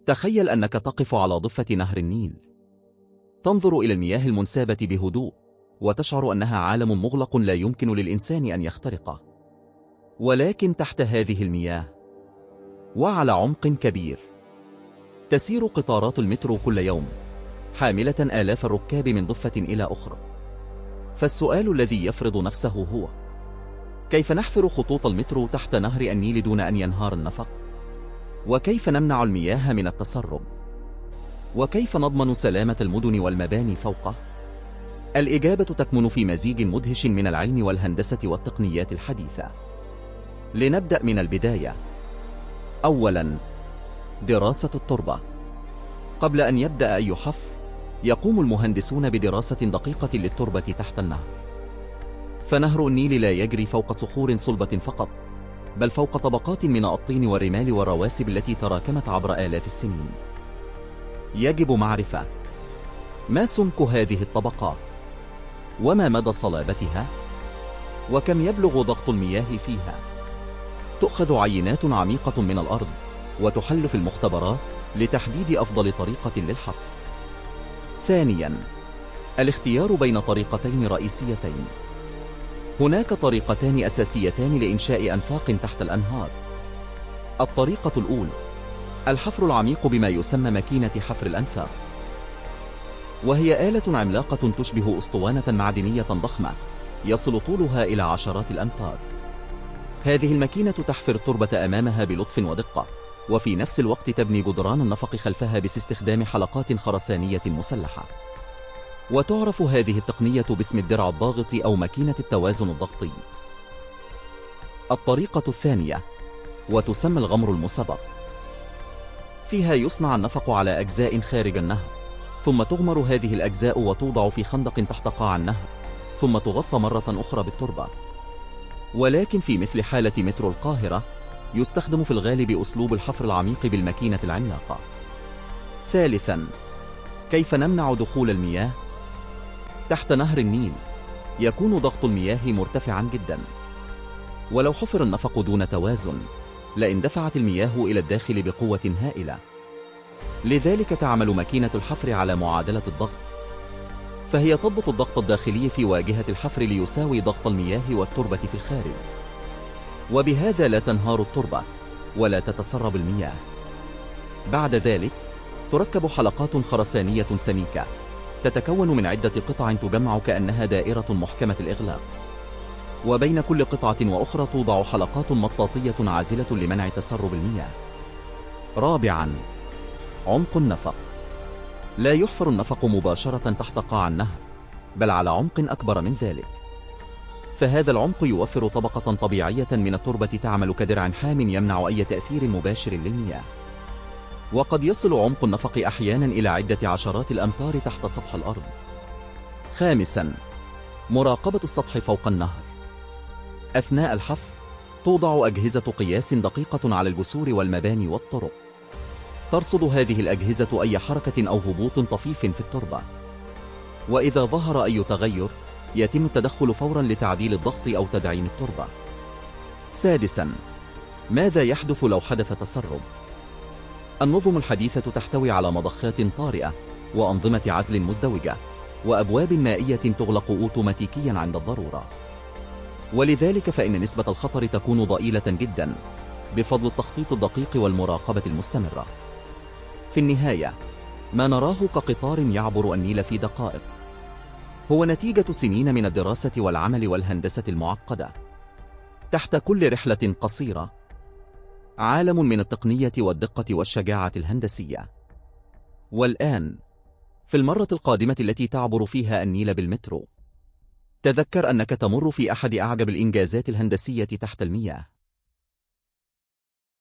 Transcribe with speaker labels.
Speaker 1: تخيل أنك تقف على ضفة نهر النيل، تنظر إلى المياه المنسابة بهدوء، وتشعر أنها عالم مغلق لا يمكن للإنسان أن يخترقه. ولكن تحت هذه المياه وعلى عمق كبير تسير قطارات المترو كل يوم، حاملة آلاف الركاب من ضفة إلى أخرى. فالسؤال الذي يفرض نفسه هو: كيف نحفر خطوط المترو تحت نهر النيل دون أن ينهار النفق؟ وكيف نمنع المياه من التسرب؟ وكيف نضمن سلامة المدن والمباني فوقه؟ الإجابة تكمن في مزيج مدهش من العلم والهندسة والتقنيات الحديثة. لنبدأ من البداية. أولاً، دراسة التربة. قبل أن يبدأ أي حفر، يقوم المهندسون بدراسة دقيقة للتربة تحت النهر. فنهر النيل لا يجري فوق صخور صلبة فقط، بل فوق طبقات من الطين والرمال والرواسب التي تراكمت عبر آلاف السنين. يجب معرفة ما سمك هذه الطبقات، وما مدى صلابتها، وكم يبلغ ضغط المياه فيها. تؤخذ عينات عميقة من الأرض وتحل في المختبرات لتحديد أفضل طريقة للحفر. ثانياً، الاختيار بين طريقتين رئيسيتين. هناك طريقتان أساسيتان لإنشاء أنفاق تحت الأنهار. الطريقة الأولى الحفر العميق بما يسمى ماكينة حفر الأنفاق، وهي آلة عملاقة تشبه أسطوانة معدنية ضخمة يصل طولها إلى عشرات الأمتار. هذه الماكينة تحفر التربة أمامها بلطف ودقة، وفي نفس الوقت تبني جدران النفق خلفها باستخدام حلقات خرسانية مسلحة. وتعرف هذه التقنية باسم الدرع الضاغط أو ماكينة التوازن الضغطي. الطريقة الثانية وتسمى الغمر المسبق، فيها يصنع النفق على أجزاء خارج النهر، ثم تغمر هذه الأجزاء وتوضع في خندق تحت قاع النهر، ثم تغطى مرة أخرى بالتربة. ولكن في مثل حالة مترو القاهرة، يستخدم في الغالب أسلوب الحفر العميق بالماكينة العملاقة. ثالثاً، كيف نمنع دخول المياه؟ تحت نهر النيل يكون ضغط المياه مرتفعاً جداً، ولو حفر النفق دون توازن لاندفعت المياه إلى الداخل بقوة هائلة. لذلك تعمل ماكينة الحفر على معادلة الضغط، فهي تضبط الضغط الداخلي في واجهة الحفر ليساوي ضغط المياه والتربة في الخارج، وبهذا لا تنهار التربة ولا تتسرب المياه. بعد ذلك تركب حلقات خرسانية سميكة تتكون من عدة قطع تجمع كأنها دائرة محكمة الإغلاق، وبين كل قطعة وأخرى توضع حلقات مطاطية عازلة لمنع تسرب المياه. رابعاً، عمق النفق. لا يحفر النفق مباشرة تحت قاع النهر، بل على عمق أكبر من ذلك. فهذا العمق يوفر طبقة طبيعية من التربة تعمل كدرع حام يمنع أي تأثير مباشر للمياه. وقد يصل عمق النفق أحيانا إلى عدة عشرات الأمتار تحت سطح الأرض. خامساً، مراقبة السطح فوق النهر. أثناء الحفر توضع أجهزة قياس دقيقة على الجسور والمباني والطرق، ترصد هذه الأجهزة أي حركة أو هبوط طفيف في التربة، وإذا ظهر أي تغير يتم التدخل فوراً لتعديل الضغط أو تدعيم التربة. سادساً، ماذا يحدث لو حدث تسرب؟ النظم الحديثة تحتوي على مضخات طارئة وأنظمة عزل مزدوجة وأبواب مائية تغلق أوتوماتيكياً عند الضرورة، ولذلك فإن نسبة الخطر تكون ضئيلة جداً بفضل التخطيط الدقيق والمراقبة المستمرة. في النهاية، ما نراه كقطار يعبر النيل في دقائق هو نتيجة سنين من الدراسة والعمل والهندسة المعقدة. تحت كل رحلة قصيرة عالم من التقنية والدقة والشجاعة الهندسية. والآن، في المرة القادمة التي تعبر فيها النيل بالمترو، تذكر أنك تمر في أحد أعجب الإنجازات الهندسية تحت المياه.